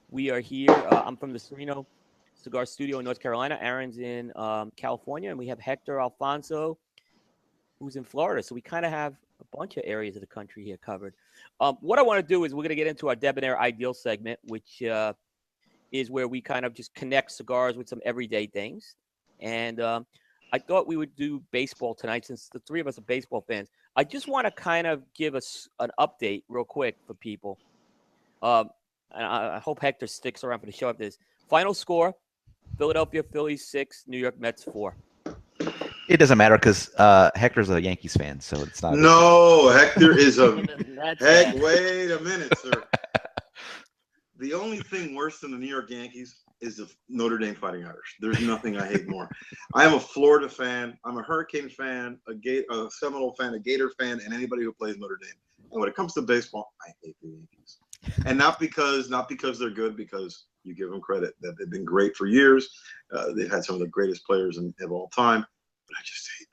We are here. I'm from the Sereno Cigar Studio in North Carolina. Aaron's in California, and we have Hector Alfonso, who's in Florida. So we kind of have a bunch of areas of the country here covered. What I want to do is we're going to get into our Debonaire Ideal segment, which is where we kind of just connect cigars with some everyday things. And I thought we would do baseball tonight since the three of us are baseball fans. I just want to kind of give us an update real quick for people. And I hope Hector sticks around for the show after this. Final score, Philadelphia Phillies 6, New York Mets 4. It doesn't matter because Hector's a Yankees fan, so it's not. No, Hector is a heck. Wait a minute, sir. The only thing worse than the New York Yankees is the Notre Dame Fighting Irish. There's nothing I hate more. I am a Florida fan. I'm a Hurricane fan, a Seminole fan, a Gator fan, and anybody who plays Notre Dame. And when it comes to baseball, I hate the Yankees. And not because they're good, because you give them credit that they've been great for years. They've had some of the greatest players of all time. But I just hate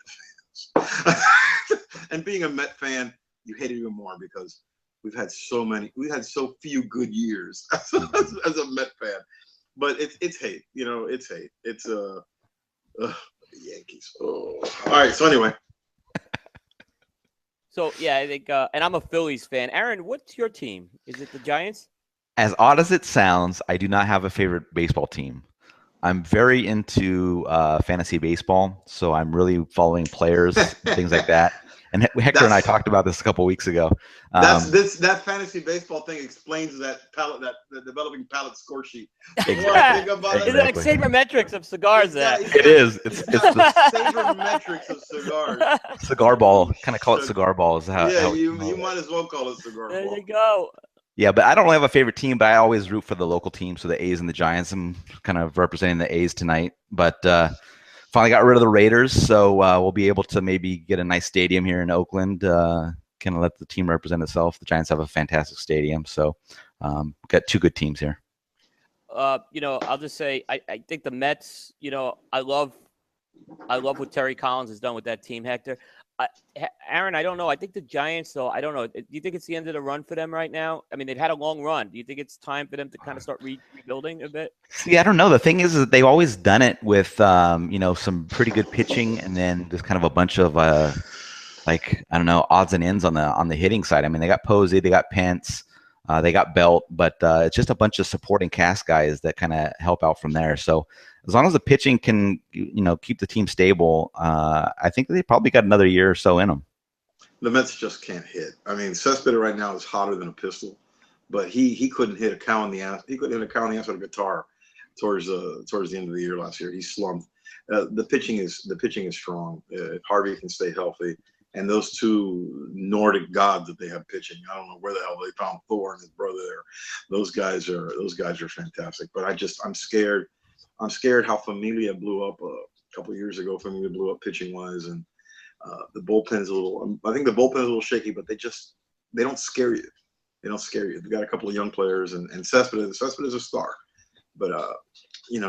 the fans. And being a Met fan, you hate it even more because we've had so few good years as a Met fan. But it's hate, it's hate. It's Yankees. Oh. All right. So anyway. So yeah, I think, and I'm a Phillies fan. Aaron, what's your team? Is it the Giants? As odd as it sounds, I do not have a favorite baseball team. I'm very into fantasy baseball, so I'm really following players and things like that. And Hector and I talked about this a couple of weeks ago. That fantasy baseball thing explains that the developing palate score sheet. Exactly. It's like sabermetrics of cigars. It is. It's the sabermetrics of cigars. Cigar ball. Kind of call it cigar ball. Is how. Yeah, you might as well call it cigar ball. There you go. Yeah, but I don't really have a favorite team, but I always root for the local team, so the A's and the Giants. I'm kind of representing the A's tonight, but finally got rid of the Raiders, so we'll be able to maybe get a nice stadium here in Oakland, kind of let the team represent itself. The Giants have a fantastic stadium, so got two good teams here. I'll just say I think the Mets, I love what Terry Collins has done with that team, Hector. Aaron, I don't know. I think the Giants, though, I don't know. Do you think it's the end of the run for them right now? I mean, they've had a long run. Do you think it's time for them to kind of start rebuilding a bit? See, I don't know. The thing is that they've always done it with, some pretty good pitching and then just kind of a bunch of, odds and ends on the hitting side. I mean, they got Posey, they got Pence, they got Belt, but it's just a bunch of supporting cast guys that kind of help out from there. So as long as the pitching can, keep the team stable, I think they probably got another year or so in them. The Mets just can't hit. I mean, Cespedes right now is hotter than a pistol, but he couldn't hit a cow in the ass. He couldn't hit a cow in the ass with a guitar towards the end of the year last year. He slumped. The pitching is strong. Harvey can stay healthy, and those two Nordic gods that they have pitching, I don't know where the hell they found Thor and his brother there. Those guys are fantastic. But I'm scared. I'm scared how Familia blew up a couple of years ago. Familia blew up pitching wise, and the bullpen's a little. I think the bullpen's a little shaky, but they don't scare you. They don't scare you. They've got a couple of young players, and Cespedes is a star. But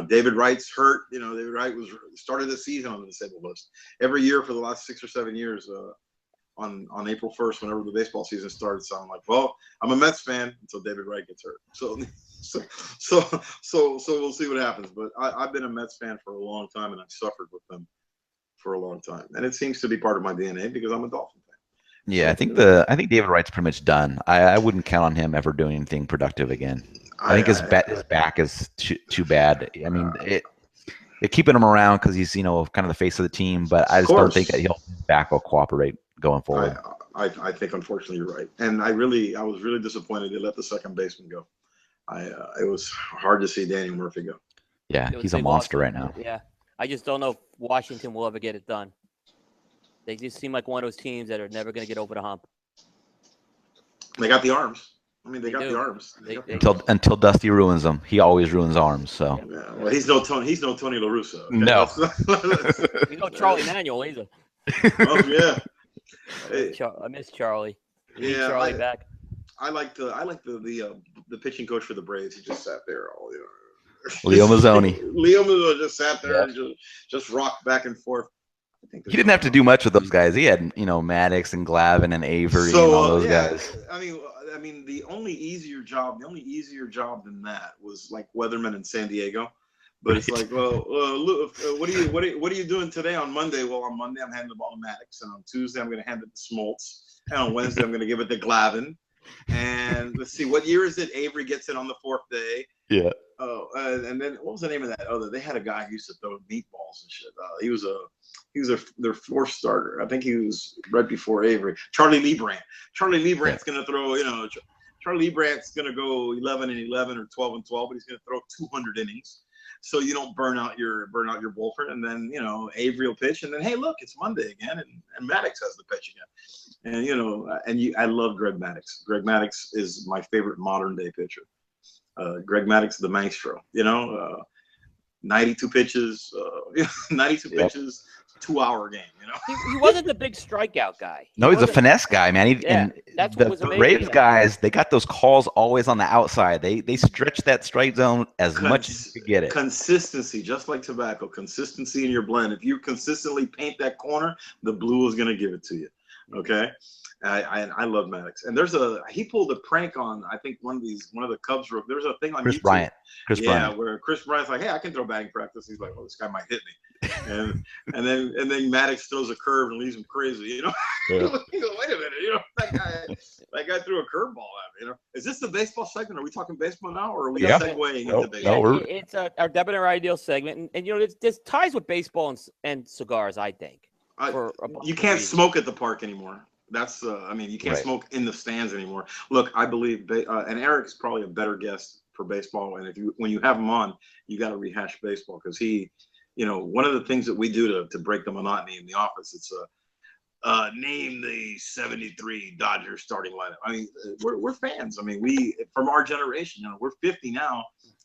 David Wright's hurt. David Wright started the season on the disabled list. Every year for the last 6 or 7 years, on April 1st, whenever the baseball season starts, I'm like, well, I'm a Mets fan until David Wright gets hurt. So we'll see what happens. But I've been a Mets fan for a long time, and I've suffered with them for a long time, and it seems to be part of my DNA because I'm a Dolphin fan. Yeah, I think David Wright's pretty much done. I wouldn't count on him ever doing anything productive again. I think his back is too bad. I mean, they're keeping him around because he's kind of the face of the team, but I just don't think that his back will cooperate going forward. I think unfortunately you're right, and I was really disappointed they let the second baseman go. It was hard to see Daniel Murphy go. Yeah, he's a monster right now. Yeah, I just don't know if Washington will ever get it done. They just seem like one of those teams that are never going to get over the hump. They got the arms. I mean, they got the arms. Until Dusty ruins them. He always ruins arms. So. Yeah, well, he's no Tony La Russa. Okay? No. He's no Charlie Manuel either. Oh yeah. Hey. I miss Charlie. We need Yeah, Charlie back. I like the pitching coach for the Braves. He just sat there all. Leo Mazzoni. Leo Mazzoni just sat there and just rocked back and forth. He didn't have to do much with those guys. He had, Maddox and Glavine and Avery and all those guys. I mean, I mean, the only easier job than that was like weatherman in San Diego. But it's like, well, look, what are you doing today on Monday? Well, on Monday I'm handing the ball to Maddox, and on Tuesday I'm going to hand it to Smoltz, and on Wednesday I'm going to give it to Glavin. And let's see, what year is it? Avery gets it on the 4th day. Yeah. Oh, and then what was the name of that? Oh, they had a guy who used to throw meatballs and shit. He was their 4th starter. I think he was right before Avery. Charlie Leibrandt. Charlie Leibrandt's going to throw, Charlie Leibrandt's going to go 11-11 or 12-12, but he's going to throw 200 innings. So you don't burn out your bullpen, and then Avery will pitch, and then hey, look, it's Monday again, and Maddox has the pitch again, and I love Greg Maddox. Greg Maddox is my favorite modern day pitcher. Greg Maddox, the maestro. 92 pitches, 92 pitches, 2-hour game. He wasn't the big strikeout guy. No, he's a finesse guy, man. That's what was the amazing. Braves guys, they got those calls always on the outside. They stretch that strike zone as much as you get it. Consistency, just like tobacco. Consistency in your blend. If you consistently paint that corner, the blue is going to give it to you. Okay. I love Maddox, and he pulled a prank on, I think one of the Cubs. There's a thing on Chris YouTube. Bryant, where Chris Bryant's like, hey, I can throw batting practice. He's like, oh, this guy might hit me, and then Maddox throws a curve and leaves him crazy. You go, wait a minute, that guy through a curveball at me. Is this the baseball segment? Are we talking baseball now, or are we segueing into baseball? No, it's our Debonaire Ideal segment, and there's ties with baseball and cigars. I think you can't smoke at the park anymore. That's you can't smoke in the stands anymore. Look, I believe, and Eric is probably a better guest for baseball. And when you have him on, you got to rehash baseball, because he, one of the things that we do to break the monotony in the office, it's name the 73 Dodgers starting lineup. I mean, we're fans. I mean, we from our generation. We're 50 now,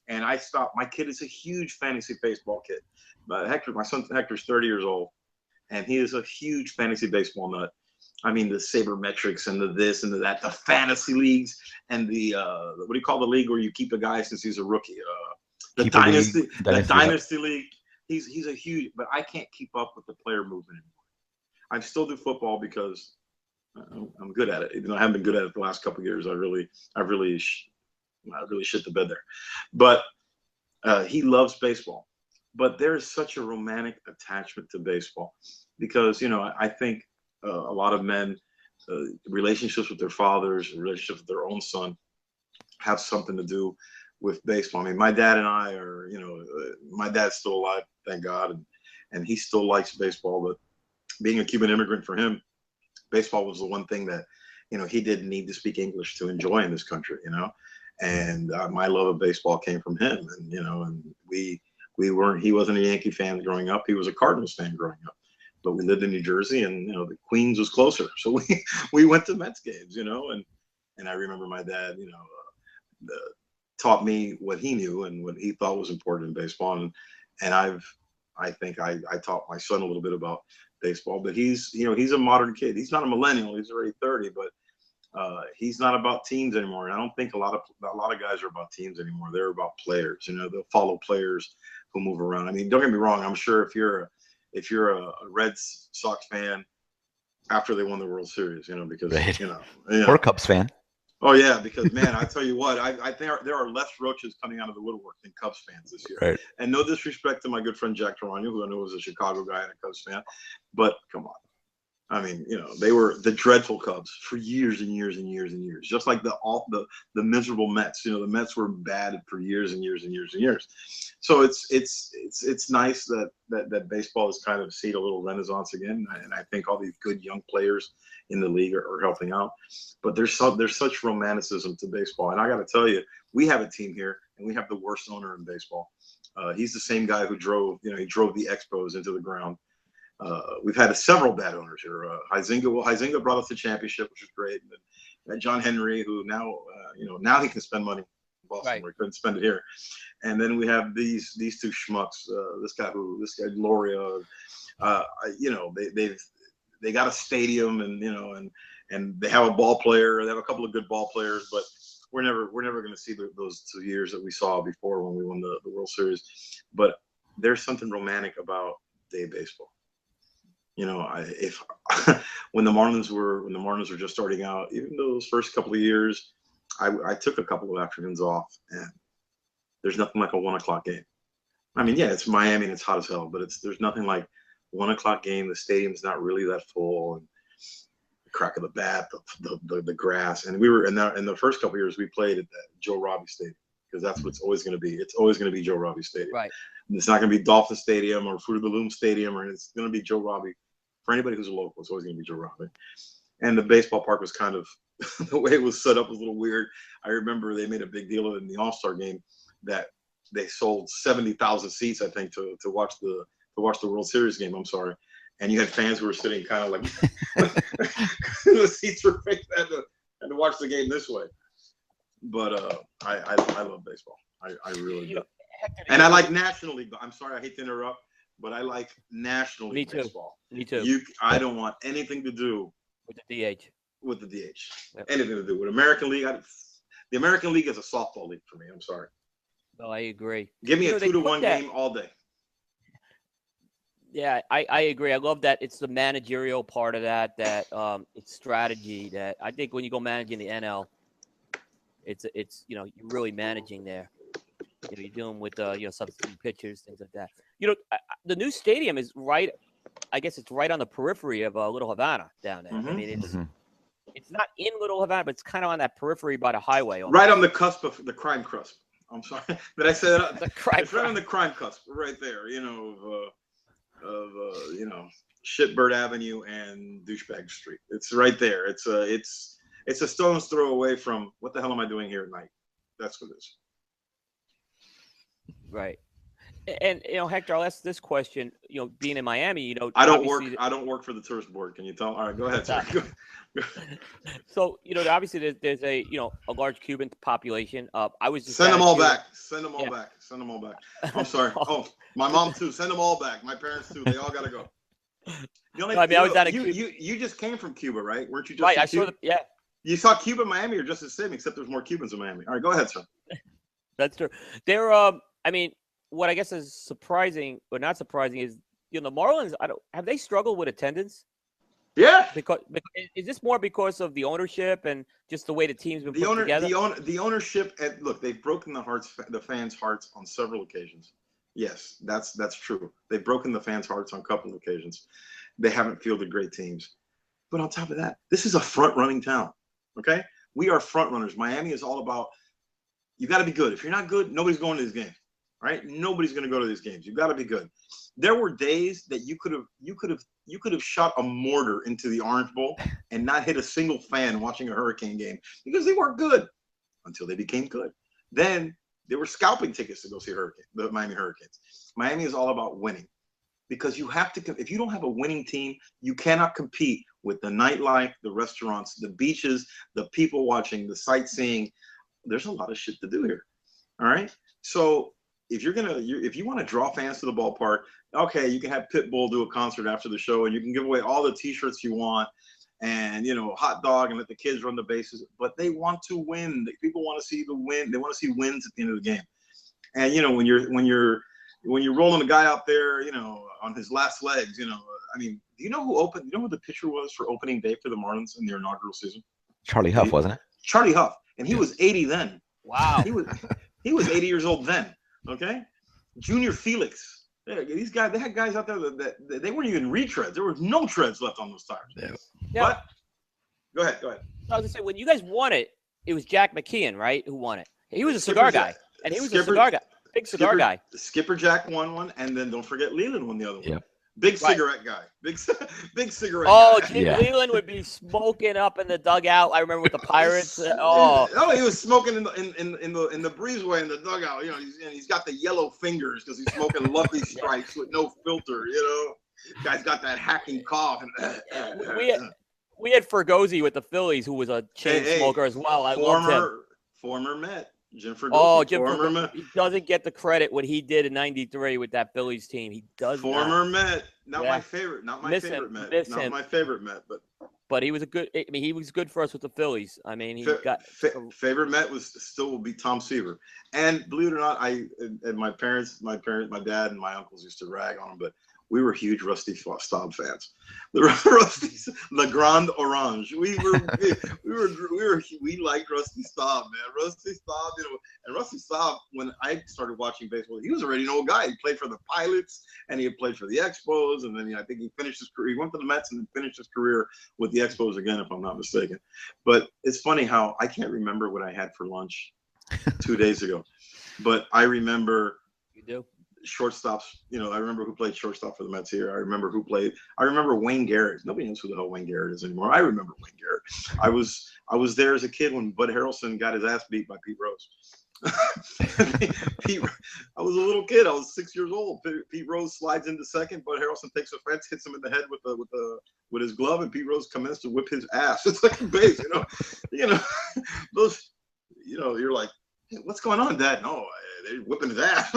and I stopped. My kid is a huge fantasy baseball kid. But my son Hector's 30 years old, and he is a huge fantasy baseball nut. I mean, the sabermetrics and the this and the that, the fantasy leagues, and the what do you call the league where you keep a guy since he's a rookie? The dynasty league. He's a huge, but I can't keep up with the player movement anymore. I still do football because I'm good at it. Even though I haven't been good at it the last couple of years, I really shit the bed there. But he loves baseball. But there's such a romantic attachment to baseball, because I think. A lot of men, relationships with their fathers, relationships with their own son, have something to do with baseball. I mean, my dad and I are, my dad's still alive, thank God, and he still likes baseball. But being a Cuban immigrant, for him, baseball was the one thing that, he didn't need to speak English to enjoy in this country, And my love of baseball came from him, and and he wasn't a Yankee fan growing up; he was a Cardinals fan growing up. But we lived in New Jersey, and the Queens was closer, so we went to Mets games, and I remember my dad, taught me what he knew and what he thought was important in baseball, and I think I taught my son a little bit about baseball. But he's a modern kid. He's not a millennial. He's already 30, but he's not about teams anymore. And I don't think a lot of guys are about teams anymore. They're about players. They'll follow players who move around. I mean, don't get me wrong. I'm sure if you're a Red Sox fan after they won the World Series, because or Cubs fan. Oh yeah, because man, I tell you what, I think there are less roaches coming out of the woodwork than Cubs fans this year. Right. And no disrespect to my good friend Jack Tarano, who I know was a Chicago guy and a Cubs fan, but come on. I mean, they were the dreadful Cubs for years and years and years and years, just like the miserable Mets. The Mets were bad for years and years and years and years. So it's nice that baseball has kind of seen a little renaissance again, and I think all these good young players in the league are helping out. But there's such romanticism to baseball, and I got to tell you, we have a team here, and we have the worst owner in baseball. He's the same guy who drove the Expos into the ground. We've had several bad owners here. Huizinga brought us the championship, which was great. And John Henry, who now, now he can spend money in Boston, right, where he couldn't spend it here. And then we have these two schmucks. This guy Loria. They got a stadium, and they have a ball player. They have a couple of good ball players, but we're never going to see those 2 years that we saw before when we won the World Series. But there's something romantic about day baseball. When the Marlins were just starting out, even those first couple of years, I took a couple of afternoons off, and there's nothing like a 1 o'clock game. I mean, yeah, it's Miami and it's hot as hell, but there's nothing like 1 o'clock game. The stadium's not really that full, and the crack of the bat, the grass, and we were in the first couple of years we played at the Joe Robbie Stadium, because that's what it's always going to be. It's always going to be Joe Robbie Stadium. Right. And it's not going to be Dolphin Stadium or Fruit of the Loom Stadium, or it's going to be Joe Robbie. For anybody who's a local, it's always going to be Joe Robbie. And the baseball park was kind of the way it was set up was a little weird. I remember they made a big deal of it in the All-Star game that they sold 70,000 seats, I think, to watch the World Series game. I'm sorry, and you had fans who were sitting kind of like the seats were fixed and to watch the game this way. But I love baseball. I really do. And I like National League. I'm sorry, I hate to interrupt, but I like National League baseball. Me too. I don't want anything to do with the DH. With the DH. Yep. Anything to do with American League. The American League is a softball league for me. I'm sorry. No, I agree. Give me a 2-1 game all day. Yeah, I agree. I love that it's the managerial part of that it's strategy that I think when you go managing the NL, it's you're really managing there. You're dealing with substitute pitchers, things like that. The new stadium is right. I guess it's right on the periphery of Little Havana down there. Mm-hmm. I mean, it's not in Little Havana, but it's kind of on that periphery by the highway. Almost. Right on the cusp of the crime cusp. I'm sorry, but I said it's right on the crime cusp, right there. Of Shitbird Avenue and Douchebag Street. It's right there. It's a stone's throw away from what the hell am I doing here at night? That's what it is. Right. And Hector, I'll ask this question. Being in Miami, I don't work for the tourist board. Can you tell? All right, go ahead. Sorry. So obviously there's a large Cuban population. I was just send them all back. Send them all back. Send them all back. I'm sorry. Oh, my mom too. Send them all back. My parents too. They all gotta go. I was down in Cuba. You just came from Cuba, right? Weren't you just right? I Cuba? saw yeah. You saw Cuba, Miami, or just the same? Except there's more Cubans in Miami. All right, go ahead, sir. That's true. They're I mean, what I guess is surprising, or not surprising, is the Marlins. Have they struggled with attendance? Yeah. Because is this more because of the ownership and just the way the team's been put together? The ownership, and look, they've broken the fans' hearts on several occasions. Yes, that's true. They've broken the fans' hearts on a couple of occasions. They haven't fielded great teams, but on top of that, this is a front-running town. Okay, we are front runners. Miami is all about you got to be good. If you're not good, nobody's going to these games. Right? Nobody's going to go to these games. You've got to be good. There were days that you could have shot a mortar into the Orange Bowl and not hit a single fan watching a Hurricane game because they weren't good until they became good. Then there were scalping tickets to go see the Miami Hurricanes. Miami is all about winning because you have to. If you don't have a winning team, you cannot compete with the nightlife, the restaurants, the beaches, the people watching, the sightseeing. There's a lot of shit to do here. All right, so. If you want to draw fans to the ballpark, okay, you can have Pitbull do a concert after the show, and you can give away all the T-shirts you want, and hot dog, and let the kids run the bases. But they want to win. People want to see the win. They want to see wins at the end of the game. And when you're rolling a guy out there, on his last legs, I mean, do you know who opened? You know who the pitcher was for opening day for the Marlins in their inaugural season? Charlie Huff, wasn't it? Charlie Huff, and he was 80 then. Wow. He was 80 years old then. Okay, Junior Felix. These guys, they had guys out there that they weren't even retreads. There was no treads left on those tires. Yeah. But go ahead. I was gonna say when you guys won it, it was Jack McKeon, right? Who won it? He was a cigar guy, and he was a cigar guy, big cigar guy. Skipper Jack won one, and then don't forget Leland won the other one. Yep. Big cigarette guy. Big cigarette guy. Jim Leland would be smoking up in the dugout. I remember with the Pirates. He was smoking in the breezeway in the dugout. He's got the yellow fingers because he's smoking Lucky Strikes with no filter. Guy's got that hacking cough. We had Fergozzi with the Phillies, who was a chain smoker as well. I loved him. Former Met. Jim Fergozzi. Oh, Jim Fergozzi. He doesn't get the credit what he did in '93 with that Phillies team. He does. Former Met. Not my favorite. Not my favorite Met. Not my favorite Met, but he was he was good for us with the Phillies. I mean, he got favorite Met will be Tom Seaver. And believe it or not, my dad and my uncles used to rag on him, but we were huge Rusty Staub fans. The Rusty, the Grand Orange. We liked Rusty Staub, man. Rusty Staub, and Rusty Staub. When I started watching baseball, he was already an old guy. He played for the Pilots, and he had played for the Expos, and then I think he finished his career. He went to the Mets and then finished his career with the Expos again, if I'm not mistaken. But it's funny how I can't remember what I had for lunch 2 days ago, but I remember. You do. Shortstops, I remember who played shortstop for the Mets here. I remember Wayne Garrett. Nobody knows who the hell Wayne Garrett is anymore. I remember Wayne Garrett. I was there as a kid when Bud Harrelson got his ass beat by Pete Rose. I was a little kid. I was 6 years old. Pete Rose slides into second. Bud Harrelson takes a fence, hits him in the head with his glove, and Pete Rose commences to whip his ass. It's like a base, those, you're like, hey, what's going on, Dad? No, they're whipping his ass.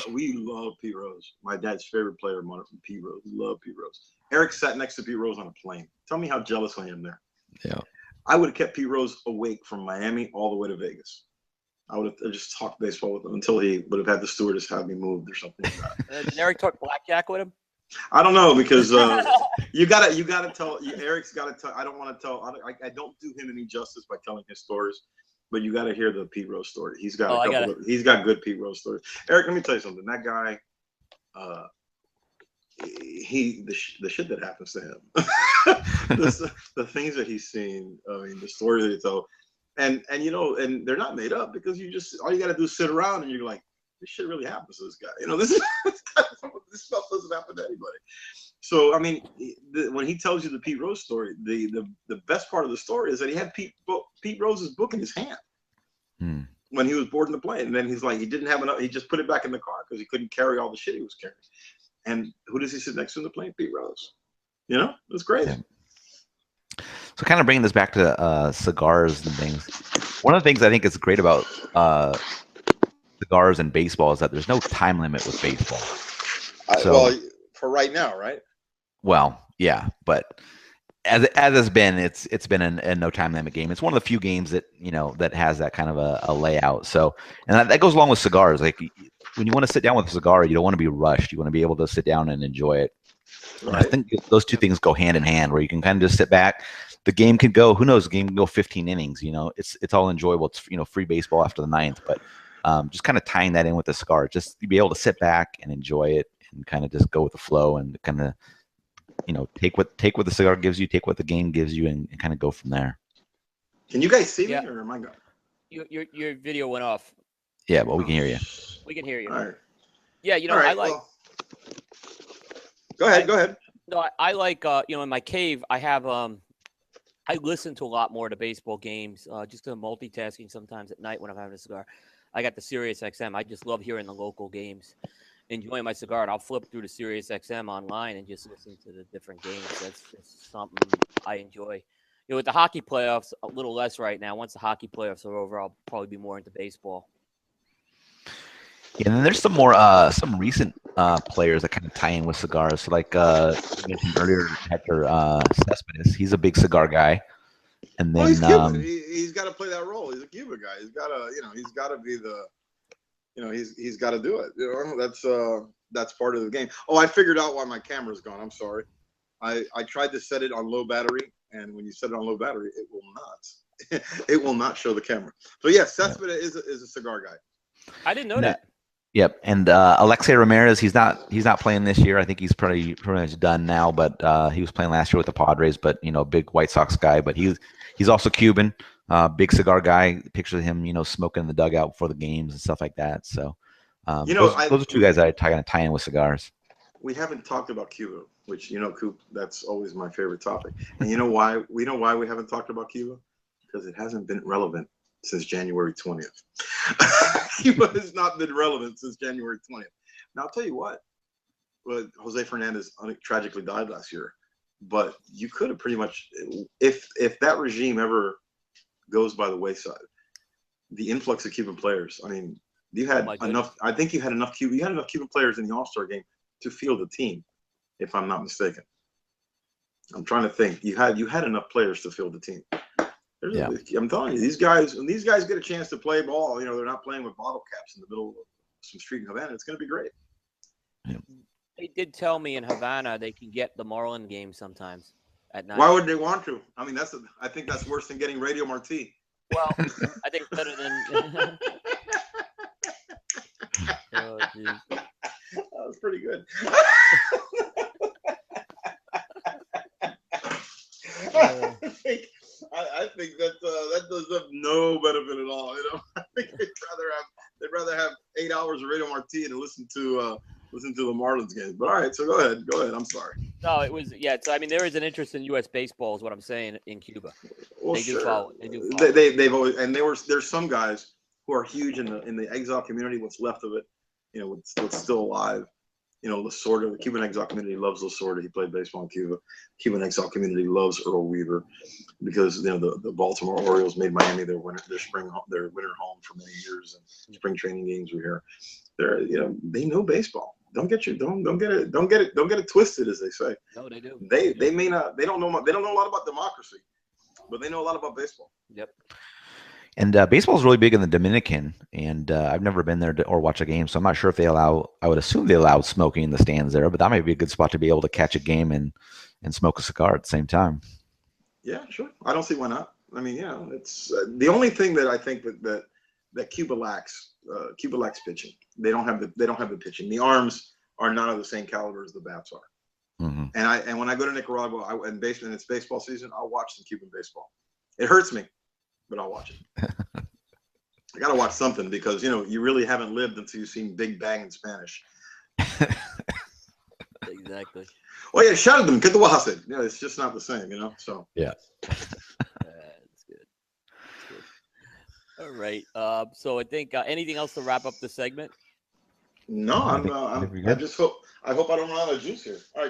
we love Pete Rose. My dad's favorite player, Pete Rose. We love Pete Rose. Eric sat next to Pete Rose on a plane. Tell me how jealous I am there. Yeah. I would have kept Pete Rose awake from Miami all the way to Vegas. I would have just talked baseball with him until he would have had the stewardess have me moved or something like that. Did Eric talk blackjack with him? I don't know, because you gotta tell. Eric's gotta tell. I don't want to tell. I don't do him any justice by telling his stories, but you got to hear the Pete Rose story. He's got he's got good Pete Rose stories. Eric, let me tell you something. That guy, the shit that happens to him, the things that he's seen. I mean, the stories that he told, and they're not made up, because all you got to do is sit around and you're like, this shit really happens to this guy. This stuff doesn't happen to anybody. So, I mean, when he tells you the Pete Rose story, the best part of the story is that he had Pete Rose's book in his hand when he was boarding the plane. And then he's like, he didn't have enough. He just put it back in the car because he couldn't carry all the shit he was carrying. And who does he sit next to on the plane? Pete Rose. It's crazy. Yeah. So kind of bringing this back to cigars and things. One of the things I think is great about cigars and baseball is that there's no time limit with baseball. Well, for right now, right? Well, yeah, but as it's been, it's been a no time limit game. It's one of the few games that that has that kind of a layout. So, and that goes along with cigars. Like when you want to sit down with a cigar, you don't want to be rushed. You want to be able to sit down and enjoy it. Right. And I think those two things go hand in hand, where you can kind of just sit back. The game could go. Who knows? The game can go 15 innings. It's all enjoyable. It's free baseball after the ninth, but just kind of tying that in with the cigar, just to be able to sit back and enjoy it and kind of just go with the flow and kind of take what the cigar gives you, take what the game gives you, and kind of go from there. Can you guys see me, or am I going? Your video went off. Yeah, well, we can hear you. We can hear you. All right. Yeah, right, I like. Well, go ahead. No, I like. In my cave, I have. I listen to a lot more to baseball games. Just to multitasking sometimes at night when I'm having a cigar. I got the Sirius XM. I just love hearing the local games, enjoying my cigar, and I'll flip through the Sirius XM online and just listen to the different games. That's just something I enjoy. With the hockey playoffs, a little less right now. Once the hockey playoffs are over, I'll probably be more into baseball. Yeah, and then there's some more some recent players that kind of tie in with cigars. So like you mentioned earlier, Hector Cespedes, he's a big cigar guy. And then he's got to play that role. He's a Cuba guy. He's got to, he's got to be the, he's got to do it. That's part of the game. Oh, I figured out why my camera's gone. I'm sorry. I tried to set it on low battery, and when you set it on low battery, it will not show the camera. So yes, Cespedes is a cigar guy. I didn't know that. Yep, and Alexei Ramirez, he's not playing this year. I think he's pretty much done now. But he was playing last year with the Padres. But big White Sox guy. But he's also Cuban, big cigar guy. Picture him, smoking in the dugout before the games and stuff like that. So, those are two guys I kind of tie in with cigars. We haven't talked about Cuba, which Coop, that's always my favorite topic. And you know why? We know why we haven't talked about Cuba, because it hasn't been relevant since January 20th. Cuba has not been relevant since January 20th. Now, I'll tell you what, Jose Fernandez tragically died last year, but you could have pretty much, if that regime ever goes by the wayside, the influx of Cuban players, I mean, you had enough, I think you had enough Cuban players in the All-Star game to field the team, if I'm not mistaken. I'm trying to think. You had enough players to field the team. Yeah. I'm telling you, these guys, when these guys get a chance to play ball, they're not playing with bottle caps in the middle of some street in Havana. It's going to be great. They did tell me in Havana they can get the Marlin game sometimes at night. Why would they want to? I mean, I think that's worse than getting Radio Marti. Well, I think it's better than. Oh, geez. That was pretty good. I think that does no benefit at all. You know, I think they'd rather have 8 hours of Radio Marti and listen to the Marlins game. But all right, so go ahead. I'm sorry. No, it was So I mean, there is an interest in U.S. baseball, is what I'm saying, in Cuba. Well, they sure. do follow. They do follow. They've always, and there's some guys who are huge in the exile community. What's left of it, you know, what's still alive. You know, Lasorda, the Cuban exile community loves Lasorda. He played baseball in Cuba. Cuban exile community loves Earl Weaver because, you know, the Baltimore Orioles made Miami their winter home for many years, and spring training games were here. They know baseball. Don't get it twisted, as they say. No, they do. They don't know a lot about democracy, but they know a lot about baseball. Yep. And baseball is really big in the Dominican, and I've never been there or watch a game, so I'm not sure if they allow. I would assume they allow smoking in the stands there, but that might be a good spot to be able to catch a game and smoke a cigar at the same time. Yeah, sure. I don't see why not. I mean, it's the only thing that I think that Cuba lacks. Cuba lacks pitching. They don't have the pitching. The arms are not of the same caliber as the bats are. Mm-hmm. And when I go to Nicaragua, and it's baseball season, I'll watch some Cuban baseball. It hurts me, but I'll watch it. I gotta watch something because you really haven't lived until you've seen Big Bang in Spanish. Exactly. Oh yeah, shout at them. Get the Wahassid. It's just not the same, So yeah. That's good. All right. So I think anything else to wrap up the segment? No, I hope I don't run out of juice here. All right, go.